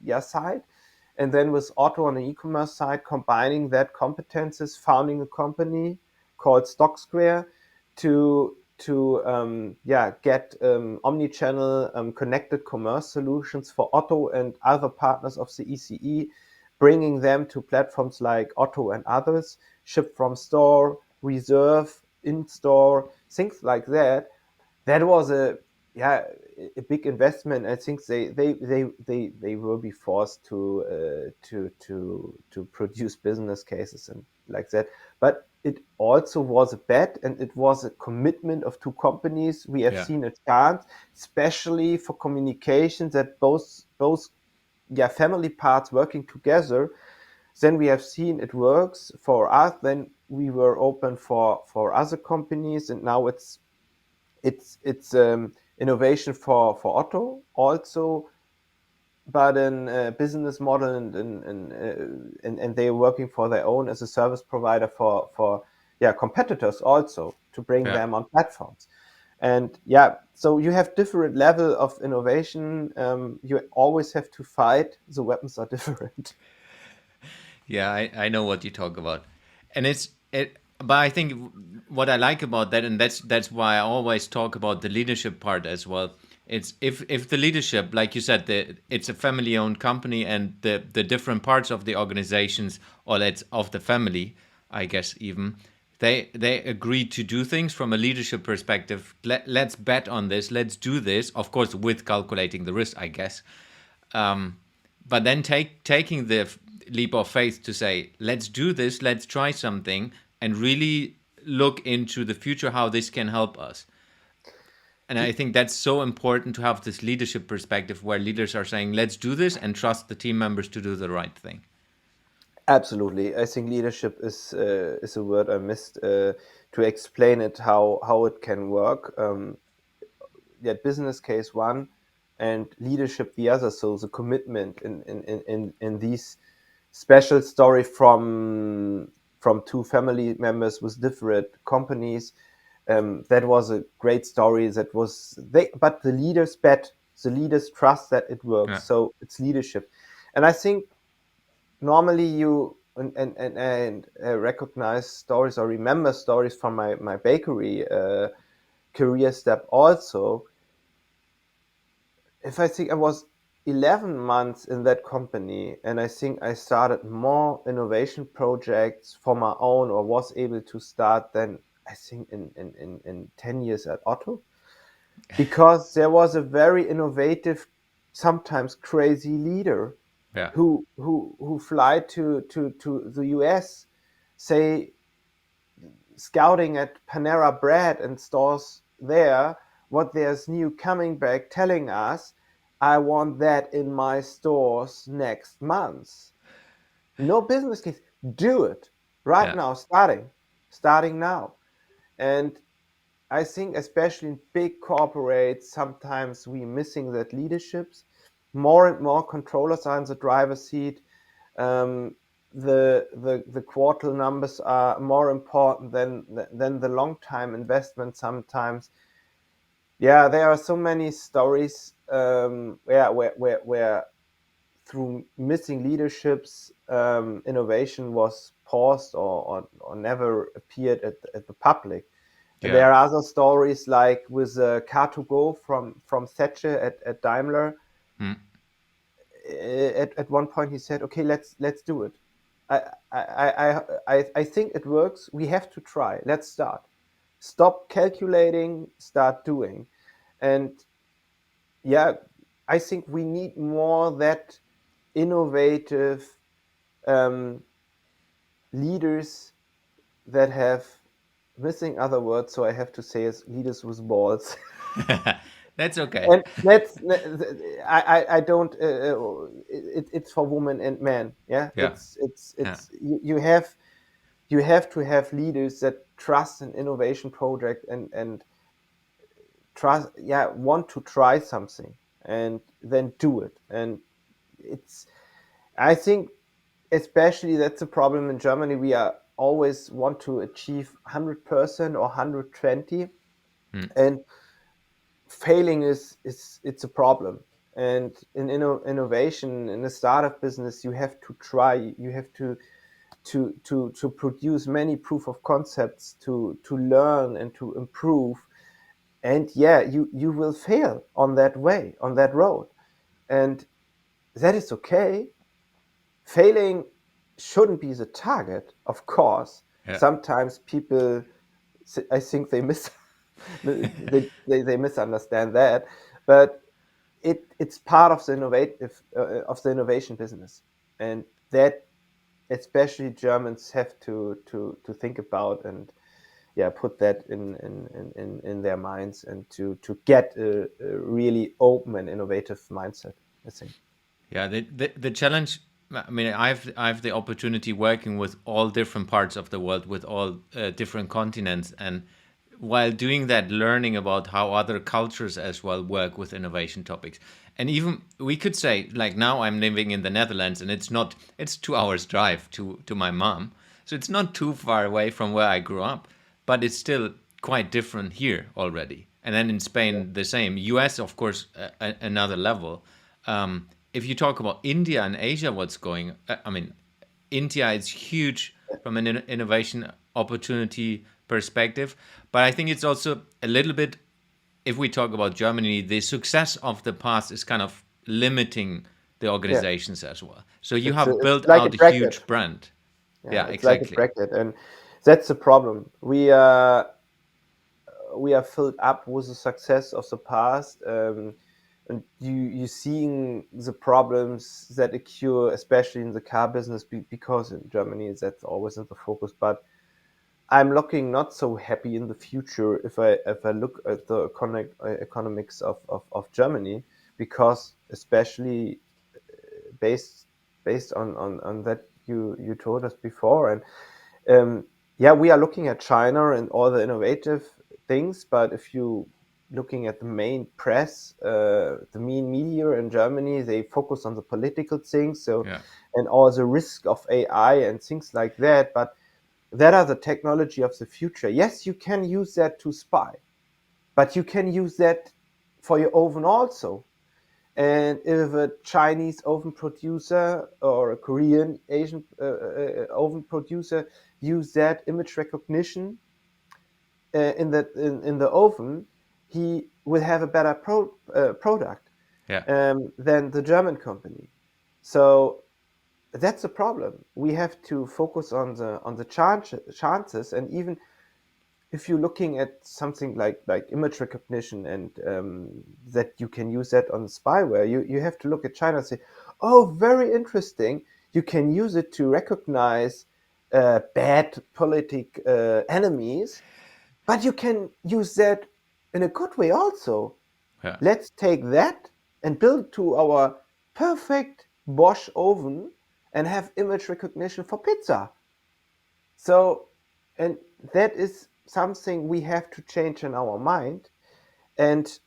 yeah, side. And then with Otto on the e-commerce side, combining that competences, founding a company called Stock Square to yeah, get omni-channel connected commerce solutions for Otto and other partners of the ECE, bringing them to platforms like Otto and others, ship from store, reserve in store, things like that. That was a, yeah, a big investment. I think they will be forced to produce business cases and like that. But it also was a bet, and it was a commitment of two companies. We have Yeah. seen a chance, especially for communication, that both yeah, family parts working together. Then we have seen it works for us. Then we were open for other companies, and now it's innovation for Otto also, but in business model, and they are working for their own as a service provider for yeah, competitors also, to bring Yeah. them on platforms. And yeah, so you have different level of innovation. You always have to fight. The weapons are different. Yeah, I know what you talk about, and but I think what I like about that, and that's why I always talk about the leadership part as well. It's if the leadership, like you said, it's a family-owned company, and the different parts of the organizations, or let's of the family, I guess even they agree to do things from a leadership perspective. Let's bet on this. Let's do this. Of course, with calculating the risk, I guess. But then taking the leap of faith to say, let's do this, let's try something, and really look into the future how this can help us. And I think that's so important to have this leadership perspective where leaders are saying, let's do this and trust the team members to do the right thing. Absolutely, I think leadership is a word I missed to explain it, how it can work. Yeah, business case one, and leadership the other. So the commitment in these special story from two family members with different companies. That was a great story. That was they, but the leaders bet, the leaders trust that it works. Yeah. So it's leadership, and I think normally you and recognize stories or remember stories from my bakery career step also. If I think I was 11 months in that company, and I think I started more innovation projects for my own, or was able to start, than I think in 10 years at Otto, because there was a very innovative sometimes crazy leader Yeah. who fly to the US, say scouting at Panera Bread and stores there, what there's new coming back telling us, I want that in my stores next month. No business case. Do it right Yeah. now, starting now. And I think especially in big corporates, sometimes we missing that leaderships. More and more controllers are in the driver's seat. Um, the quarter numbers are more important than the long time investment sometimes. Yeah, there are so many stories where through missing leaderships, innovation was paused or never appeared at the public. And Yeah. there are other stories like with Car2Go from Thatcher at Daimler. Mm. At one point he said, "Okay, let's do it. I think it works. We have to try. Let's start. Stop calculating. Start doing." And yeah, I think we need more that innovative um, leaders that have missing other words. So I have to say is leaders with balls. That's okay. And that's I don't it's for women and men. Yeah, Yeah. Yeah. it's you have to have leaders that trust an innovation project and trust, yeah, want to try something and then do it. And it's, I think especially that's a problem in Germany. We are always want to achieve 100% or 120, Mm. and failing is it's a problem. And in innovation in the startup business, you have to try, you have to produce many proof of concepts to learn and to improve. And yeah, you will fail on that way, on that road, and that is okay. Failing shouldn't be the target, of course. Yeah. Sometimes people, I think they they misunderstand that, but it's part of the innovative of the innovation business, and that especially Germans have to think about, and yeah, put that in their minds, and to get a really open and innovative mindset, I think. Yeah, the challenge. I mean, I've the opportunity working with all different parts of the world, with all different continents, and while doing that, learning about how other cultures as well work with innovation topics. And even we could say, like now I'm living in the Netherlands, and it's 2 hours drive to my mom, so it's not too far away from where I grew up, but it's still quite different here already. And then in Yeah. Spain, the same. US, of course, another level. If you talk about India and Asia, what's going? I mean, India is huge from an innovation opportunity perspective, but I think it's also a little bit. If we talk about Germany, the success of the past is kind of limiting the Yeah, organizations as well. So you it's have it's built like a out a bracket. huge brand. Yeah, Yeah, it's like a exactly. bracket, and that's the problem. We are filled up with the success of the past, and you seeing the problems that occur, especially in the car business, because in Germany that's always in the focus. But I'm looking not so happy in the future if I look at the economics of Germany, because especially based based on that you told us before. And yeah, we are looking at China and all the innovative things, but if you looking at the main press, the main media in Germany, they focus on the political things, so, Yeah, and all the risk of AI and things like that. But that are the technology of the future. Yes, you can use that to spy, but you can use that for your oven also. And if a Chinese oven producer or a Korean Asian oven producer use that image recognition in the oven, he will have a better product yeah, than the German company. So that's the problem. We have to focus on the chances, and even if you're looking at something like image recognition and that you can use that on spyware, you have to look at China and say, oh, very interesting. You can use it to recognize bad politic enemies, but you can use that in a good way also. Yeah. Let's take that and build to our perfect Bosch oven and have image recognition for pizza. So, and that is something we have to change in our mind. And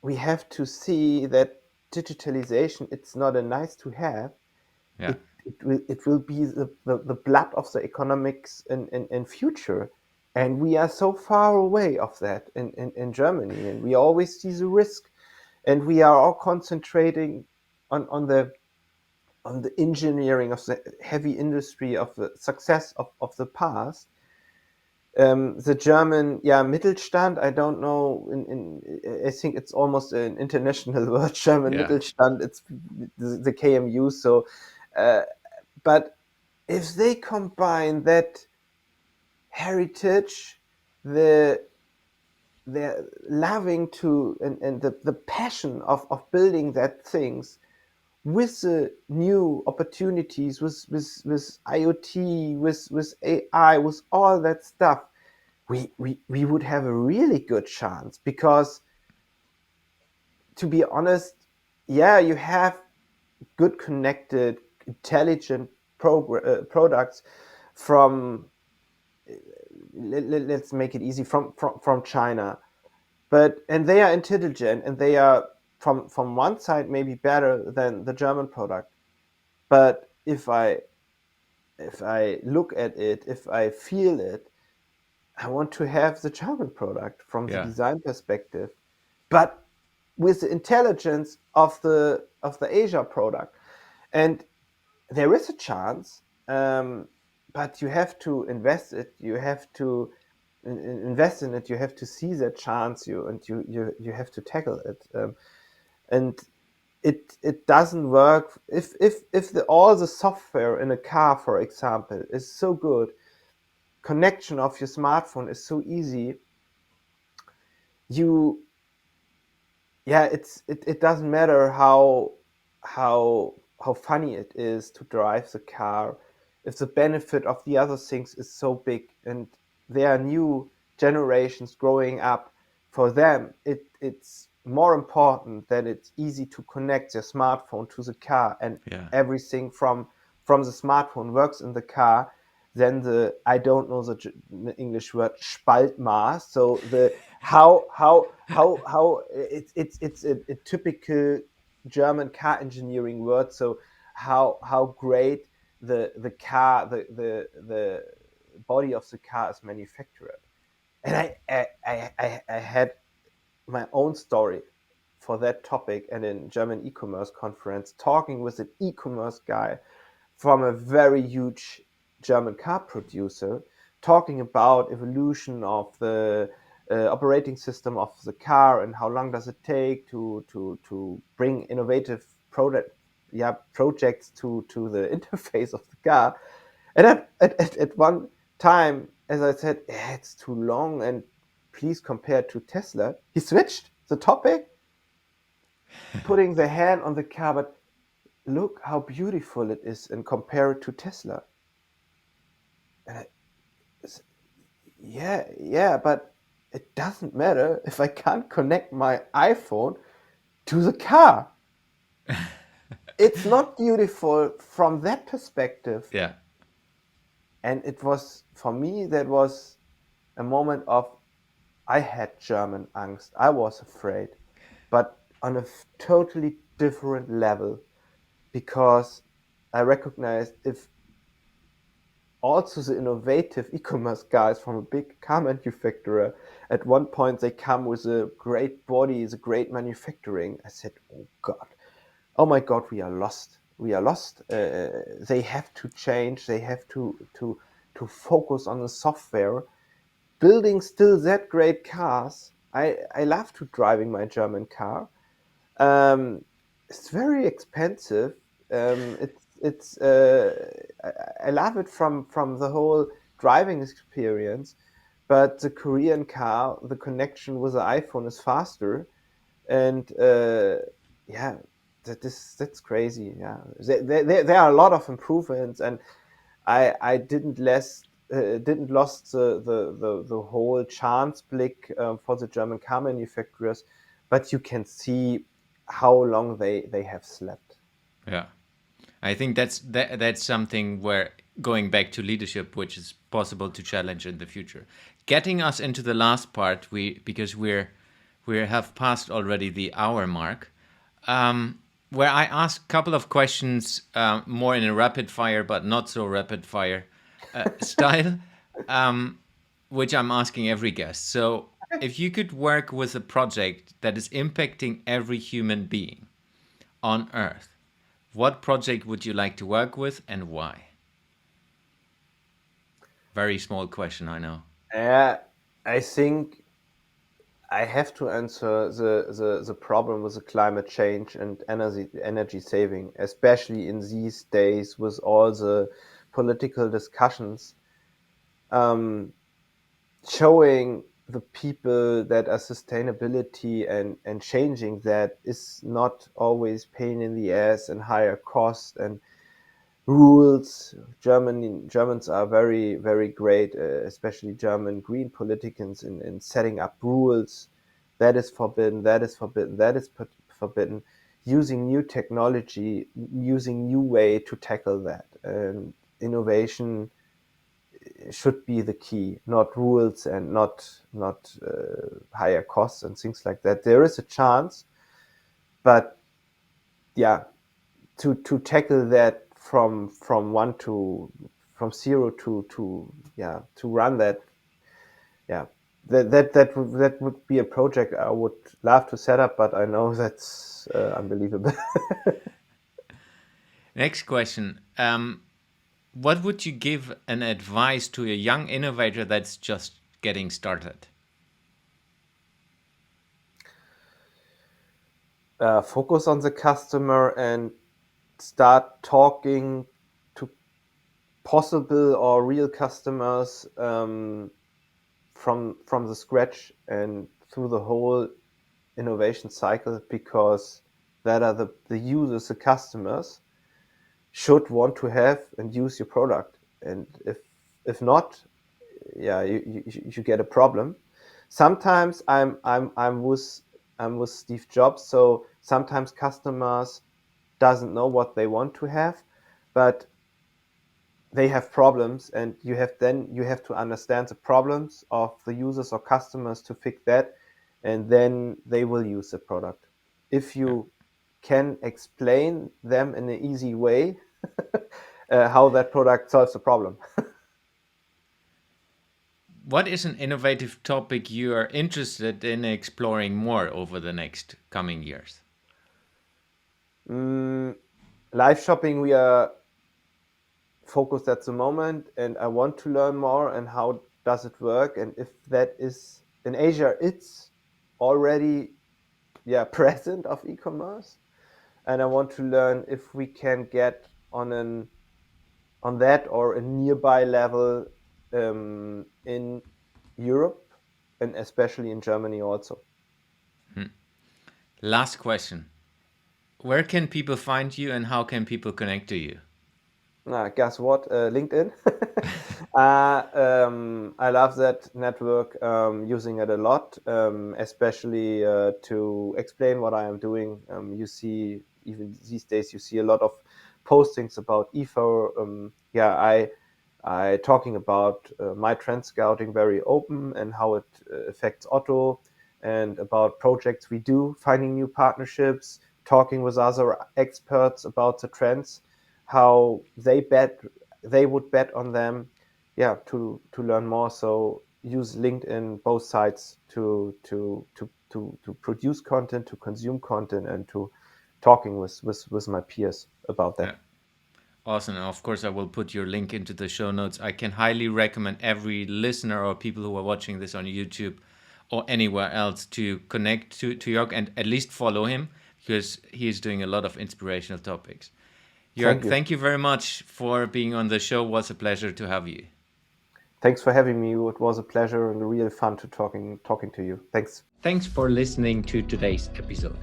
we have to see that digitalization, it's not a nice to have. Yeah. It will be the blood of the economics in future. And we are so far away of that in Germany. And we always see the risk. And we are all concentrating on the engineering of the heavy industry of the success of the past. The German, Mittelstand, I don't know, I think it's almost an international word, German Yeah. Mittelstand, it's the KMU. So, uh, but if they combine that heritage, the their loving to and the passion of building that things with the new opportunities, with IoT, with AI, with all that stuff, we would have a really good chance. Because to be honest, yeah, you have good connected, intelligent products from, let's make it easy, from China. But and they are intelligent, and they are from one side maybe better than the German product. But if I look at it, if I feel it, I want to have the German product from the Yeah. design perspective, but with the intelligence of the Asia product. And there is a chance, but you have to invest it. You have to invest in it. You have to see that chance. You have to tackle it. And it doesn't work if all the software in a car, for example, is so good. Connection of your smartphone is so easy. You it doesn't matter how funny it is to drive the car if the benefit of the other things is so big. And there are new generations growing up. For them, it's more important that it's easy to connect their smartphone to the car, and Yeah. everything from the smartphone works in the car, than the, I don't know the English word, Spaltmaß. So the how it's a typical German car engineering word. So how great the car, the body of the car is manufactured. And I had my own story for that topic, and in German e-commerce conference, talking with an e-commerce guy from a very huge German car producer, talking about evolution of the operating system of the car, and how long does it take to bring innovative projects to the interface of the car. And at one time, as I said, it's too long, and please compare it to Tesla. He switched the topic, putting the hand on the car, but look how beautiful it is, and compare it to Tesla. And yeah, but it doesn't matter if I can't connect my iPhone to the car. It's not beautiful from that perspective. Yeah. And it was, for me, that was a moment of, I had German angst. I was afraid, but on a totally different level, because I recognized, if also the innovative e-commerce guys from a big car manufacturer, at one point they come with a great body, the great manufacturing, I said, oh my god, we are lost. We are lost. They have to change. They have to focus on the software. Building still that great cars. I love to driving my German car. Um, it's very expensive. I love it from the whole driving experience, but the Korean car, the connection with the iPhone is faster, and yeah, that's crazy. Yeah, there are a lot of improvements, and I didn't lost the whole chance blick for the German car manufacturers, but you can see how long they have slept. Yeah. I think that's something where going back to leadership, which is possible to challenge in the future. Getting us into the last part, because we have passed already the hour mark, where I ask a couple of questions more in a rapid fire but not so rapid fire style, which I'm asking every guest. So, if you could work with a project that is impacting every human being on Earth, what project would you like to work with and why? Very small question, I know. I think I have to answer the problem with the climate change and energy saving, especially in these days with all the political discussions. Um, Showing the people that a sustainability and changing that is not always pain in the ass and higher cost and rules. Germans are very great, especially German green politicians in setting up rules. That is forbidden. That is forbidden. That is forbidden. Using new technology, using new way to tackle that. And innovation should be the key, not rules and not higher costs and things like that. There is a chance, but yeah, to tackle that from zero to yeah, to run that, yeah, that would be a project I would love to set up, but I know that's unbelievable. Next question. What would you give an advice to a young innovator that's just getting started? Focus on the customer and start talking to possible or real customers from the scratch and through the whole innovation cycle, because that are the users, the customers should want to have and use your product. And if not, yeah, you get a problem. Sometimes I'm with Steve Jobs, so sometimes customers doesn't know what they want to have, but they have problems, and you have to understand the problems of the users or customers to fix that, and then they will use the product. If Yeah. you can explain them in an easy way how that product solves the problem. What is an innovative topic you are interested in exploring more over the next coming years? mm, Live shopping, we are focused at the moment, and I want to learn more and how does it work, and if that is in Asia, it's already present of e-commerce, and I want to learn if we can get on that or a nearby level in Europe and especially in Germany also. Last question. Where can people find you and how can people connect to you? Guess what? LinkedIn. I love that network, using it a lot, especially to explain what I am doing. You see, even these days, you see a lot of postings about IFA. I talking about my trend scouting very open and how it affects Otto, and about projects we do, finding new partnerships, talking with other experts about the trends, how they would bet on them, to learn more. So use LinkedIn, both sides, to produce content, to consume content, and to talking with my peers about Yeah. that. Awesome. And of course, I will put your link into the show notes. I can highly recommend every listener or people who are watching this on YouTube or anywhere else to connect to Jörg and at least follow him because he is doing a lot of inspirational topics. Jörg, Thank you. thank you very much for being on the show. It was a pleasure to have you. Thanks for having me. It was a pleasure and real fun to talking to you. Thanks. Thanks for listening to today's episode.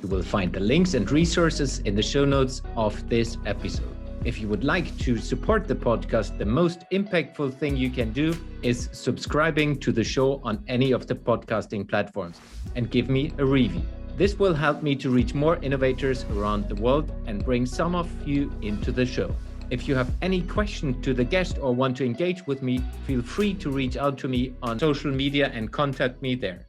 You will find the links and resources in the show notes of this episode. If you would like to support the podcast, the most impactful thing you can do is subscribing to the show on any of the podcasting platforms and give me a review. This will help me to reach more innovators around the world and bring some of you into the show. If you have any question to the guest or want to engage with me, feel free to reach out to me on social media and contact me there.